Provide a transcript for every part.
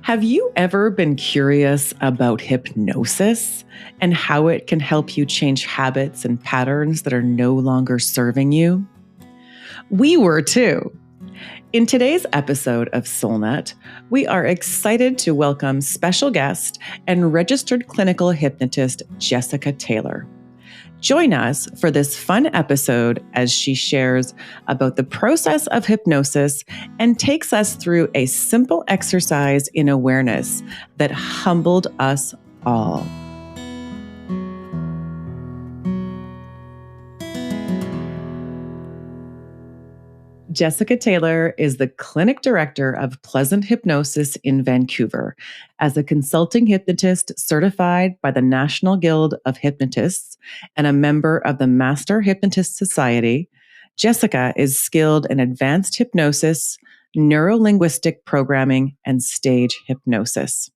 Have you ever been curious about hypnosis and how it can help you change habits and patterns that are no longer serving you? We were too. In today's episode of SoulNet, we are excited to welcome special guest and registered clinical hypnotist Jessica Taylor. Join us for this fun episode as she shares about the process of hypnosis and takes us through a simple exercise in awareness that humbled us all. Jessica Taylor is the clinic director of Pleasant Hypnosis in Vancouver. As a consulting hypnotist certified by the National Guild of Hypnotists and a member of the Master Hypnotist Society, Jessica is skilled in advanced hypnosis, neuro-linguistic programming, and stage hypnosis.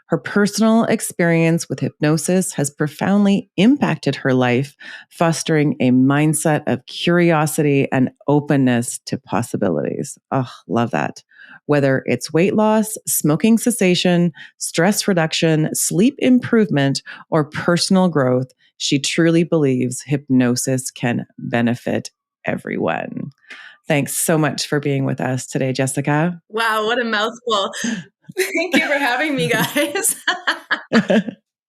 Her personal experience with hypnosis has profoundly impacted her life, fostering a mindset of curiosity and openness to possibilities. Oh, love that. Whether it's weight loss, smoking cessation, stress reduction, sleep improvement, or personal growth, she truly believes hypnosis can benefit everyone. Thanks so much for being with us today, Jessica. Wow, what a mouthful. Thank you for having me, guys.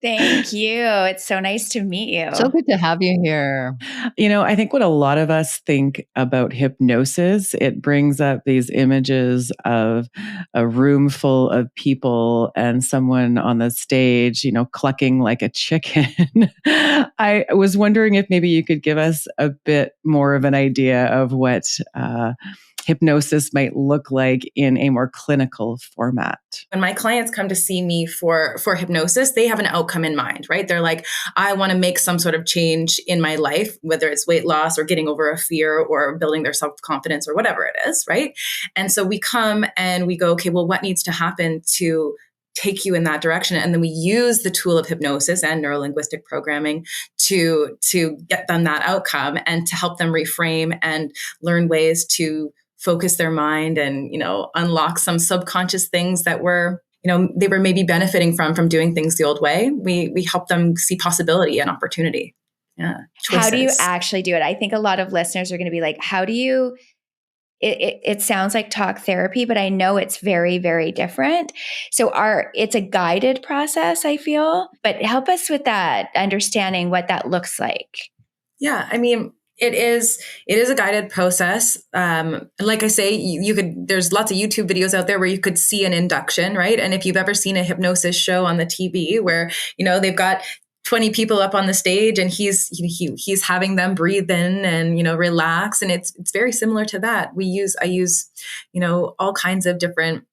Thank you. It's so nice to meet you. So good to have you here. You know, I think what a lot of us think about hypnosis, it brings up these images of a room full of people and someone on the stage, clucking like a chicken. I was wondering if maybe you could give us a bit more of an idea of what hypnosis might look like in a more clinical format. When my clients come to see me for hypnosis, they have an outcome in mind, right? They're like, I want to make some sort of change in my life, whether it's weight loss or getting over a fear or building their self-confidence or whatever it is, right? And so we come and we go, okay, well, what needs to happen to take you in that direction? And then we use the tool of hypnosis and neuro-linguistic programming to get them that outcome and to help them reframe and learn ways to focus their mind and, unlock some subconscious things that they were maybe benefiting from doing things the old way. We help them see possibility and opportunity. Yeah. How do you actually do it? I think a lot of listeners are going to be like, how do you, it sounds like talk therapy, but I know it's very, very different. So it's a guided process, I feel, but help us with that, understanding what that looks like. Yeah. I mean, It is a guided process. Like I say, there's lots of YouTube videos out there where you could see an induction, right? And if you've ever seen a hypnosis show on the TV where, they've got 20 people up on the stage and he's having them breathe in and, relax. And it's very similar to that. I use, all kinds of different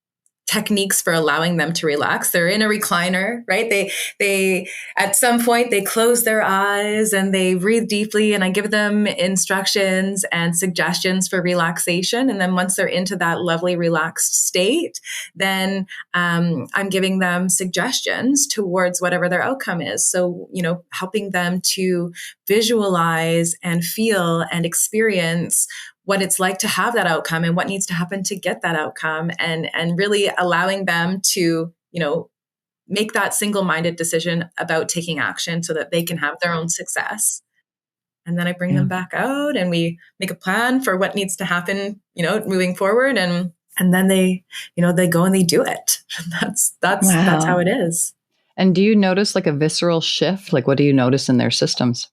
techniques for allowing them to relax. They're in a recliner, right? They at some point they close their eyes and they breathe deeply, and I give them instructions and suggestions for relaxation. And then once they're into that lovely relaxed state, then I'm giving them suggestions towards whatever their outcome is. So, helping them to visualize and feel and experience what it's like to have that outcome and what needs to happen to get that outcome, and really allowing them to, make that single-minded decision about taking action so that they can have their own success. And then I bring them back out and we make a plan for what needs to happen, moving forward. And then they go and they do it. That's how it is. And do you notice like a visceral shift? Like what do you notice in their systems?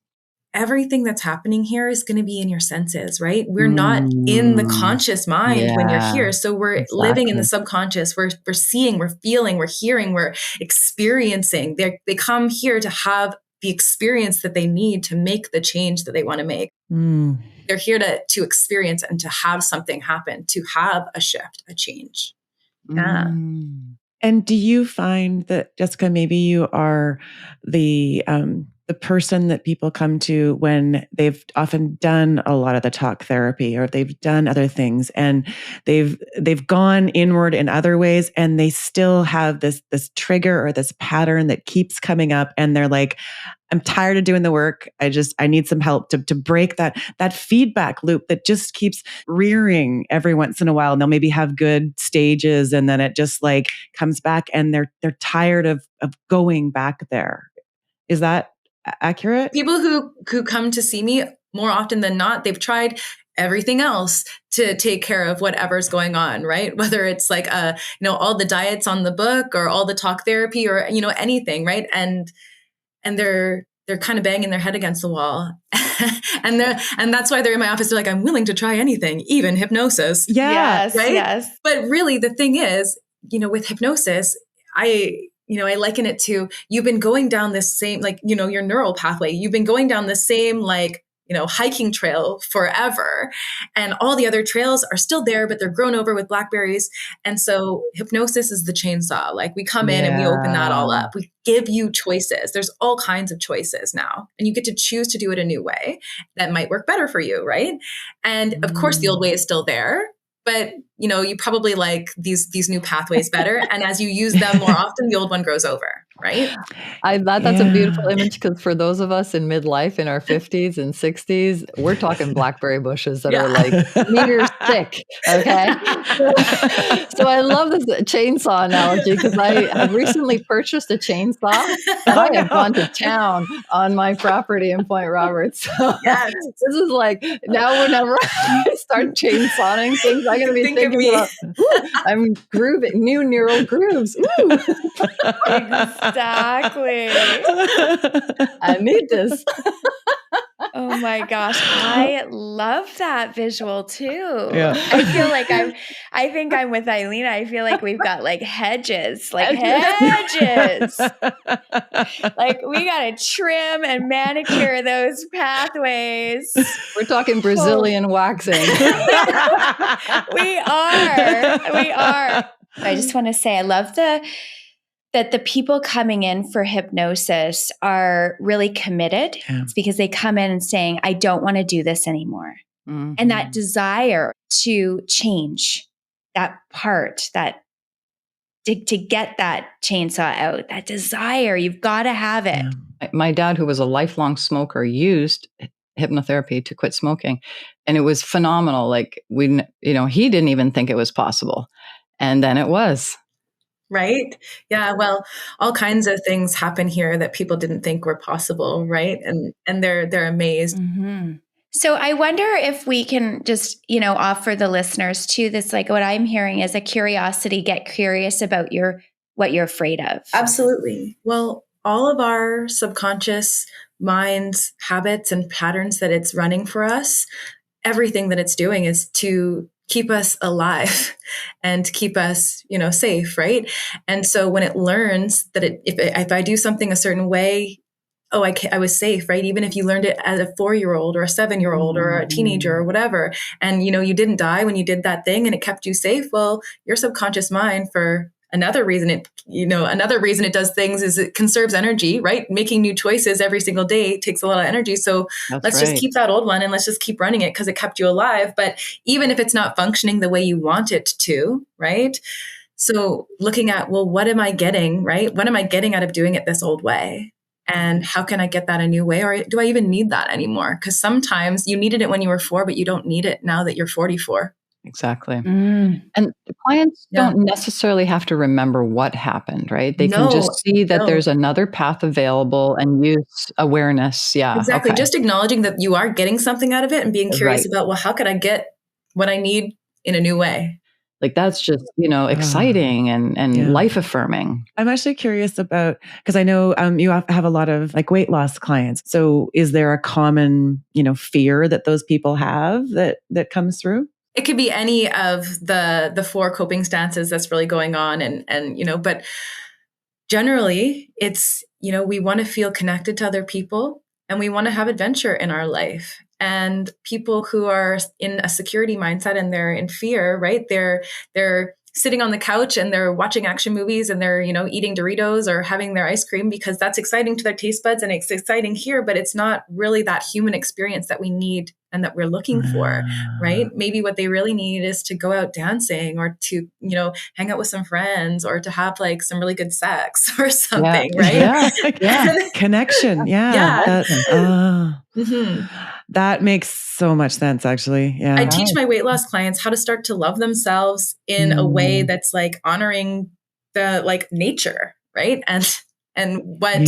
Everything that's happening here is going to be in your senses, right? We're not in the conscious mind when you're here. So we're living in the subconscious. We're seeing, we're feeling, we're hearing, we're experiencing. They come here to have the experience that they need to make the change that they want to make. They're here to experience and to have something happen, to have a shift, a change. Yeah. And do you find that, Jessica, maybe you are the the person that people come to when they've often done a lot of the talk therapy, or they've done other things, and they've gone inward in other ways, and they still have this trigger or this pattern that keeps coming up, and they're like, I'm tired of doing the work. I need some help to break that feedback loop that just keeps rearing every once in a while. And they'll maybe have good stages, and then it just like comes back, and they're tired of going back there. Is that accurate? People who come to see me, more often than not, they've tried everything else to take care of whatever's going on, right? Whether it's like all the diets on the book, or all the talk therapy, or anything, right? And they're kind of banging their head against the wall. and that's why they're in my office. They're like, I'm willing to try anything, even hypnosis. Yeah. Yes, right? yes. But really the thing is, with hypnosis, I liken it to, you've been going down this same, your neural pathway. You've been going down the same, hiking trail forever. And all the other trails are still there, but they're grown over with blackberries. And so hypnosis is the chainsaw. Like, we come in and we open that all up. We give you choices. There's all kinds of choices now. And you get to choose to do it a new way that might work better for you, right? And of course, the old way is still there. But, you probably like these new pathways better. And as you use them more often, the old one grows over, right? That's a beautiful image, because for those of us in midlife, in our 50s and 60s, we're talking blackberry bushes that are like meters thick. Okay. So I love this chainsaw analogy, because I have recently purchased a chainsaw, and I have gone to town on my property in Point Roberts. So this is like, now whenever I start chainsawing things, I'm going to be thinking about, I'm grooving new neural grooves. Ooh. Exactly. I need this. Oh my gosh, I love that visual too. Yeah. I think I'm with Eileen. I feel like we've got like hedges. Like we gotta trim and manicure those pathways. We're talking Brazilian waxing. We are. I just want to say, I love that the people coming in for hypnosis are really committed. Yeah. It's because they come in and saying, I don't want to do this anymore. Mm-hmm. And that desire to change that part, that to get that chainsaw out, that desire, you've got to have it. Yeah. My dad, who was a lifelong smoker, used hypnotherapy to quit smoking. And it was phenomenal. Like, he didn't even think it was possible. And then it was. Right. Yeah. Well, all kinds of things happen here that people didn't think were possible. Right. And they're amazed. Mm-hmm. So I wonder if we can just, offer the listeners too, this, like, what I'm hearing is a curiosity, get curious about what you're afraid of. Absolutely. Well, all of our subconscious minds, habits, and patterns that it's running for us, everything that it's doing is to keep us alive and keep us, safe, right? And so when it learns that if I do something a certain way, I was safe, right? Even if you learned it as a 4-year-old or a 7-year-old or a teenager or whatever, and you didn't die when you did that thing and it kept you safe. Well, your subconscious mind, for another reason it does things, is it conserves energy, right? Making new choices every single day takes a lot of energy. So let's just keep that old one and let's just keep running it because it kept you alive. But even if it's not functioning the way you want it to, right? So looking at, well, what am I getting, right? What am I getting out of doing it this old way? And how can I get that a new way? Or do I even need that anymore? Because sometimes you needed it when you were 4, but you don't need it now that you're 44. Exactly. And the clients don't necessarily have to remember what happened, right? They can just see that there's another path available and use awareness. Yeah. Exactly. Okay. Just acknowledging that you are getting something out of it and being curious about, well, how could I get what I need in a new way? Like, that's just, exciting and life affirming. I'm actually curious about, because I know you have a lot of like weight loss clients. So is there a common, fear that those people have that comes through? It could be any of the 4 coping stances that's really going on. And but generally it's, we want to feel connected to other people and we want to have adventure in our life. And people who are in a security mindset and they're in fear, right? They're sitting on the couch and they're watching action movies and they're, eating Doritos or having their ice cream because that's exciting to their taste buds and it's exciting here, but it's not really that human experience that we need and that we're looking for, right? Maybe what they really need is to go out dancing or to, hang out with some friends or to have like some really good sex or something, right? Yeah. Connection. Yeah. That makes so much sense, actually. Yeah. I teach my weight loss clients how to start to love themselves in a way that's like honoring the like nature, right? And what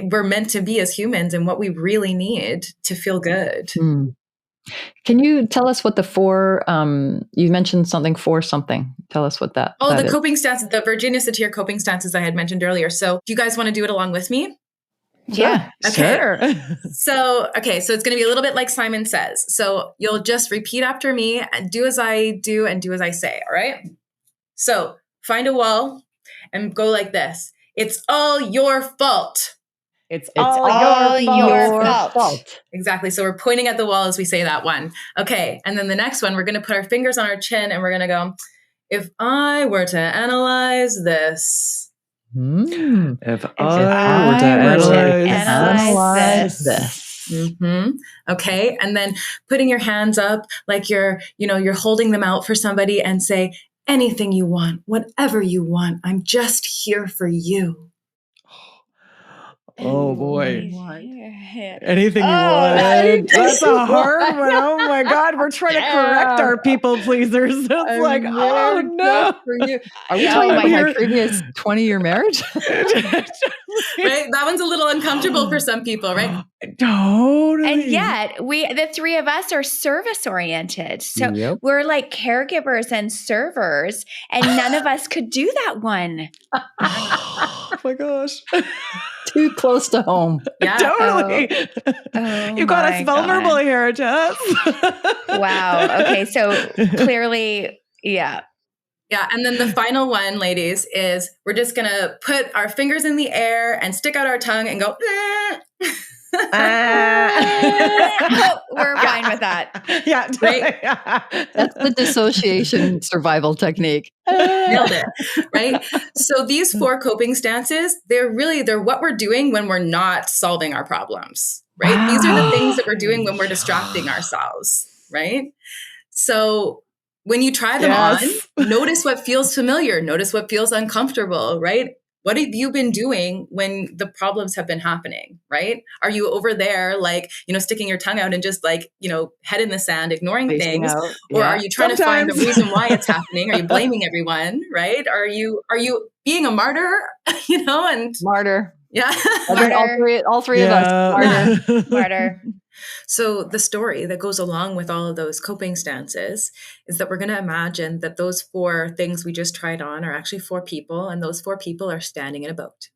we're meant to be as humans and what we really need to feel good. Can you tell us what the four, you mentioned something for something. Tell us what that the is. coping stances, the Virginia Satir coping stances I had mentioned earlier. So do you guys want to do it along with me? Yeah. Okay. Sure. So it's going to be a little bit like Simon Says. So you'll just repeat after me and do as I do and do as I say. All right. So find a wall and go like this. It's all your fault. It's all your fault. Exactly. So we're pointing at the wall as we say that one. Okay. And then the next one, we're going to put our fingers on our chin and we're going to go, if I were to analyze this. If I were to analyze this. Okay. And then putting your hands up like you're holding them out for somebody and say, anything you want, whatever you want. I'm just here for you. Oh boy. Anything you want. That's a hard one. Oh my God. We're trying to correct our people pleasers. It's like, oh no. For you. Are we talking about my previous 20-year marriage? Right? That one's a little uncomfortable for some people, right? Totally. And yet the three of us are service oriented. So we're like caregivers and servers, and none of us could do that one. Oh my gosh. Too close to home. Yeah. Totally. You got us vulnerable here, Jess. Wow. Okay. So clearly, yeah. Yeah. And then the final one, ladies, is we're just going to put our fingers in the air and stick out our tongue and go, we're fine with that. Yeah. Right? That's the dissociation survival technique. Nailed it. Right. So these 4 coping stances, they're what we're doing when we're not solving our problems. Right. Wow. These are the things that we're doing when we're distracting ourselves. Right. So when you try them on, notice what feels familiar, notice what feels uncomfortable, right? What have you been doing when the problems have been happening, right? Are you over there, like, sticking your tongue out and just like, head in the sand, ignoring things? Or are you trying to find the reason why it's happening? Are you blaming everyone, right? Are you being a martyr, and martyr. Yeah. All three of us. Martyr. So the story that goes along with all of those coping stances is that we're going to imagine that those 4 things we just tried on are actually 4 people, and those 4 people are standing in a boat.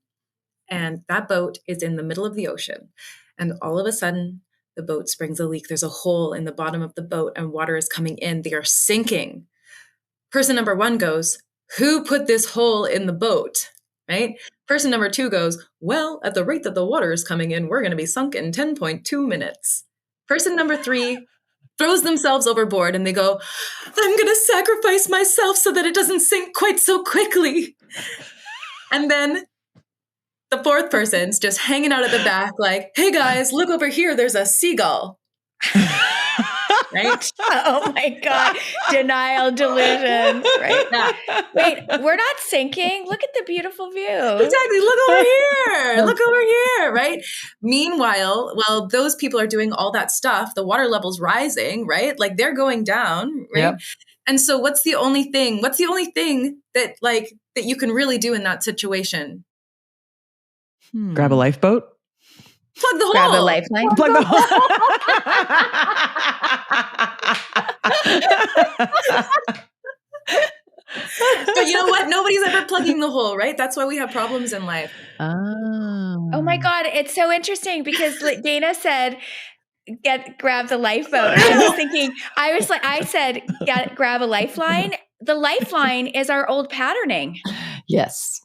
And that boat is in the middle of the ocean. And all of a sudden, the boat springs a leak. There's a hole in the bottom of the boat and water is coming in. They are sinking. Person number 1 goes, who put this hole in the boat? Right? Person number 2 goes, well, at the rate that the water is coming in, we're going to be sunk in 10.2 minutes. Person number 3 throws themselves overboard and they go, I'm going to sacrifice myself so that it doesn't sink quite so quickly. And then the 4th person's just hanging out at the back like, hey guys, look over here. There's a seagull. Right? Oh my God. Denial, delusion. Right? Yeah. Wait, we're not sinking. Look at the beautiful view. Exactly. Look over here. Look over here. Right? Meanwhile, while those people are doing all that stuff, the water level's rising, right? Like they're going down, right? Yep. And so what's the only thing that that you can really do in that situation? Grab a lifeboat. Plug the hole. Grab a lifeline. Plug the hole. But you know what? Nobody's ever plugging the hole, right? That's why we have problems in life. Oh my God. It's so interesting because Dana said, grab the lifeboat. I said, grab a lifeline. The lifeline is our old patterning. Yes.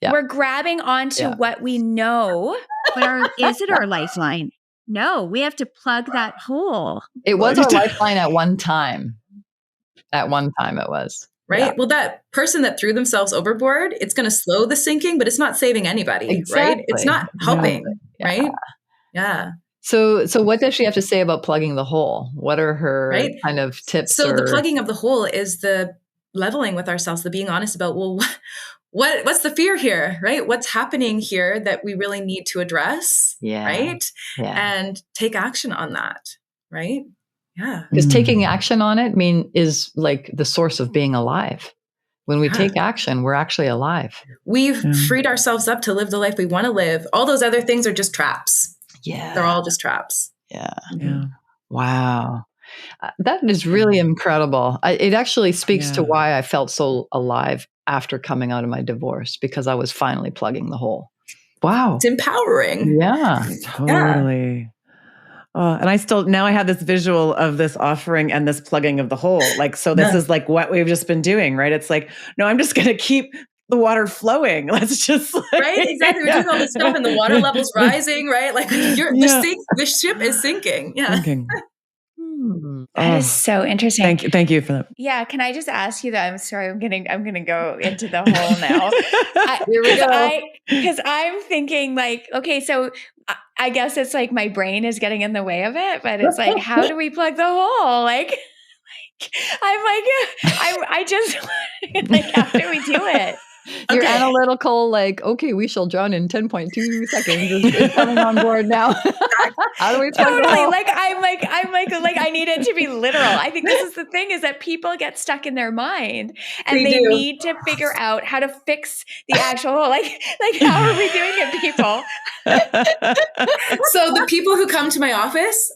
Yeah. We're grabbing onto what we know. But is it our lifeline? No, we have to plug that hole. It was our lifeline at one time. At one time it was. right? Yeah. Well, that person that threw themselves overboard, it's going to slow the sinking, but it's not saving anybody, right? It's not helping, right? Yeah. So what does she have to say about plugging the hole? What are her kind of tips? So the plugging of the hole is the leveling with ourselves, the being honest about, well, what's the fear here, right? What's happening here that we really need to address, right? And take action on that, right? Yeah. Because taking action on it is like the source of being alive. When we take action, we're actually alive. We've freed ourselves up to live the life we want to live. All those other things are just traps. Yeah. They're all just traps. Yeah. Wow. That is really incredible. It actually speaks to why I felt so alive after coming out of my divorce, because I was finally plugging the hole. Wow. It's empowering. Yeah. Totally. And now I have this visual of this offering and this plugging of the hole. Like, so this is like what we've just been doing, right? It's like, no, I'm just going to keep the water flowing. Let's just right. Exactly. We're doing all this stuff and the water level's rising, right? Like the ship is sinking. Yeah. That is so interesting. Thank you for that. Yeah. Can I just ask you that? I'm sorry. I'm gonna go into the hole now. Here we go. Because I'm thinking like, okay, so I guess it's like my brain is getting in the way of it, but it's like, how do we plug the hole? Like I just like, how do we do it? Your analytical, like, okay, we shall drown in 10.2 seconds is coming on board now. How do we plug the hole? Like I'm like I need it to be literal. I think this is the thing, is that people get stuck in their mind and they need to figure out how to fix the actual hole. Like how are we doing it, people? So the people who come to my office,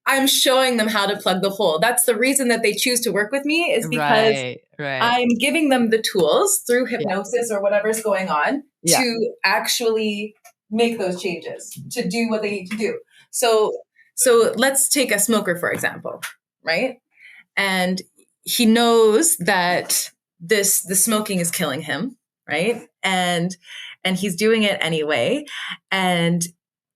I'm showing them how to plug the hole. That's the reason that they choose to work with me, is because I'm giving them the tools through hypnosis or whatever's going on to actually make those changes, to do what they need to do. So let's take a smoker, for example, right? And he knows that the smoking is killing him, right? And he's doing it anyway. And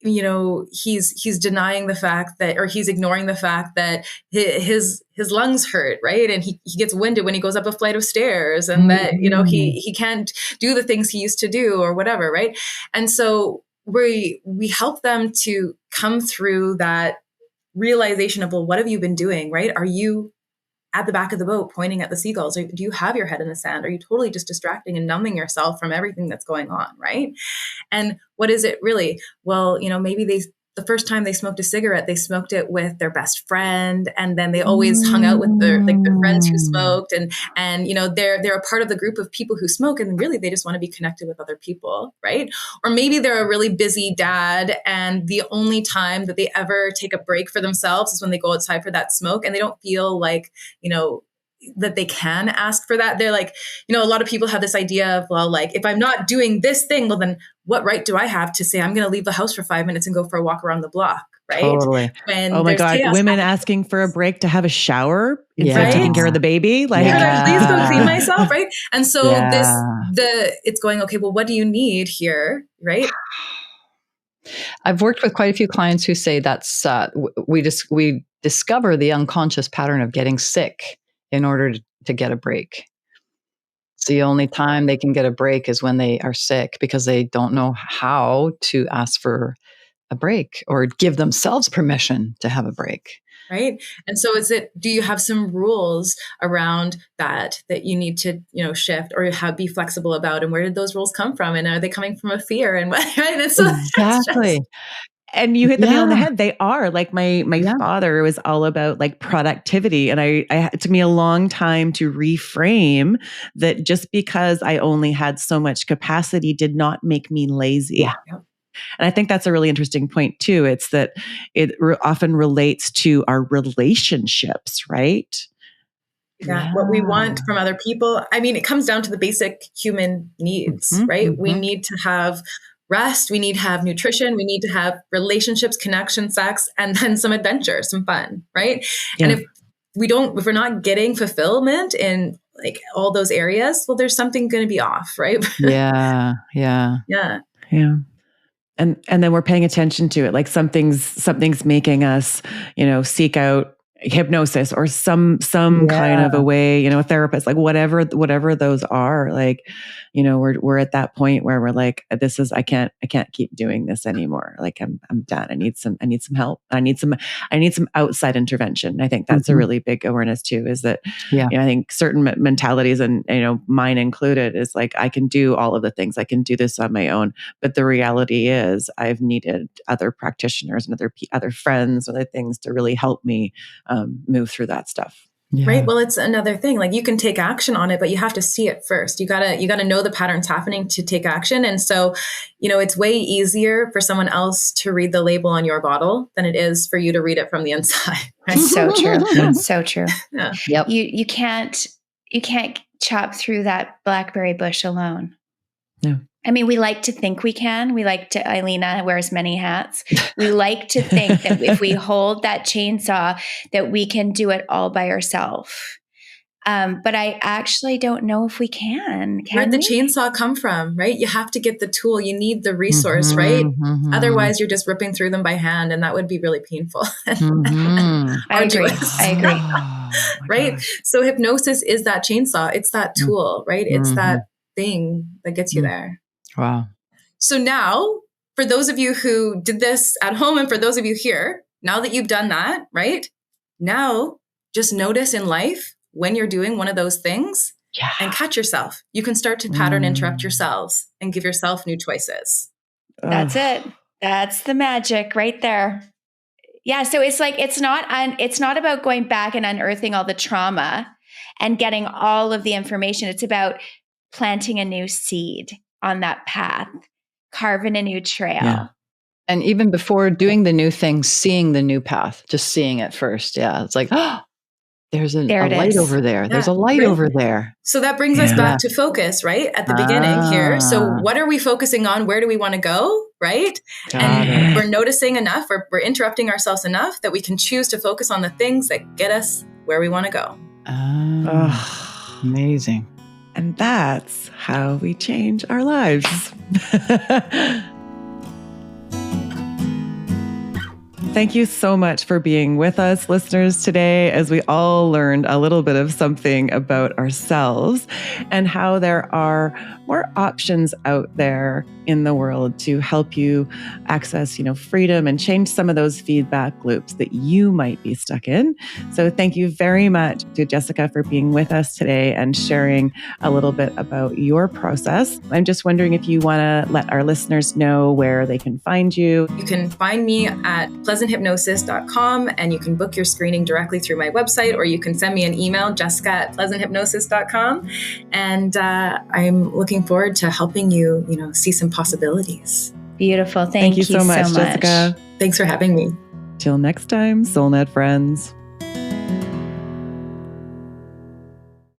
he's denying the fact that, or he's ignoring the fact that his lungs hurt, right? And he gets winded when he goes up a flight of stairs, and that, he can't do the things he used to do or whatever, right? And so we help them to come through that realization of, well, what have you been doing, right? Are you at the back of the boat pointing at the seagulls? Or do you have your head in the sand? Are you totally just distracting and numbing yourself from everything that's going on, right? And what is it really? Well, maybe the first time they smoked a cigarette, they smoked it with their best friend, and then they always hung out with their friends who smoked, and they're a part of the group of people who smoke, and really they just want to be connected with other people, right? Or maybe they're a really busy dad, and the only time that they ever take a break for themselves is when they go outside for that smoke, and they don't feel like that they can ask for that. They're like, a lot of people have this idea of, well, like, if I'm not doing this thing, well, then what right do I have to say I'm going to leave the house for 5 minutes and go for a walk around the block, right? Totally. Oh my God, women asking for a break to have a shower instead of taking care of the baby. Like, please go clean myself, right? And so it's going, okay, well, what do you need here, right? I've worked with quite a few clients who say that's we discover the unconscious pattern of getting sick in order to get a break. It's the only time they can get a break is when they are sick, because they don't know how to ask for a break or give themselves permission to have a break. Right. And so do you have some rules around that you need to, shift or be flexible about? And where did those rules come from? And are they coming from a fear? And what, right? And so exactly. And you hit the nail on the head. They are. Like my father was all about like productivity. And it took me a long time to reframe that just because I only had so much capacity did not make me lazy. Yeah. And I think that's a really interesting point too. It's that it often relates to our relationships, right? Yeah. What we want from other people. I mean, it comes down to the basic human needs, right? Mm-hmm. We need to have rest. We need to have nutrition. We need to have relationships, connection, sex, and then some adventure, some fun, right? Yeah. And if we're not getting fulfillment in like all those areas, well, there's something going to be off, right? Yeah. And then we're paying attention to it. Like something's making us, seek out hypnosis or some kind of a way, a therapist, like whatever those are, like, we're at that point where we're like, I can't keep doing this anymore. Like I'm done. I need some help. I need some outside intervention. I think that's a really big awareness too, is that, I think certain mentalities, and, mine included, is like, I can do all of the things. I can do this on my own. But the reality is I've needed other practitioners and other friends, other things to really help me move through that stuff. Yeah. Right. Well, it's another thing. Like, you can take action on it, but you have to see it first. You gotta know the patterns happening to take action. And so, it's way easier for someone else to read the label on your bottle than it is for you to read it from the inside. Right? So true. So true. Yeah. Yep. You can't chop through that blackberry bush alone. No. I mean, we like to think we can. We like to, Eilina wears many hats. We like to think that if we hold that chainsaw, that we can do it all by ourselves. But I actually don't know if we can. Where'd the chainsaw come from, right? You have to get the tool. You need the resource, right? Otherwise, you're just ripping through them by hand, and that would be really painful. I agree. Right? Gosh. So hypnosis is that chainsaw. It's that tool, right? It's that thing that gets you there. Wow. So now, for those of you who did this at home, and for those of you here, now that you've done that, right? Now, just notice in life when you're doing one of those things and catch yourself. You can start to pattern interrupt yourselves and give yourself new choices. That's it. That's the magic right there. Yeah. So it's like, it's not about going back and unearthing all the trauma and getting all of the information. It's about planting a new seed on that path, carving a new trail. Yeah. And even before doing the new thing, seeing the new path, just seeing it first. Yeah. It's like, there's a light over there. There's a light over there. So that brings us back to focus, right? At the beginning here. So what are we focusing on? Where do we want to go? Right? We're noticing enough, or we're interrupting ourselves enough that we can choose to focus on the things that get us where we want to go. Amazing. And that's how we change our lives. Thank you so much for being with us, listeners, today, as we all learned a little bit of something about ourselves and how there are more options out there in the world to help you access, freedom and change some of those feedback loops that you might be stuck in. So thank you very much to Jessica for being with us today and sharing a little bit about your process. I'm just wondering if you want to let our listeners know where they can find you. You can find me at pleasanthypnosis.com, and you can book your screening directly through my website, or you can send me an email, jessica@pleasanthypnosis.com. And I'm looking forward to helping you, see some possibilities. Beautiful. Thank you so much, Jessica. Thanks for having me. Till next time, SoulNet friends.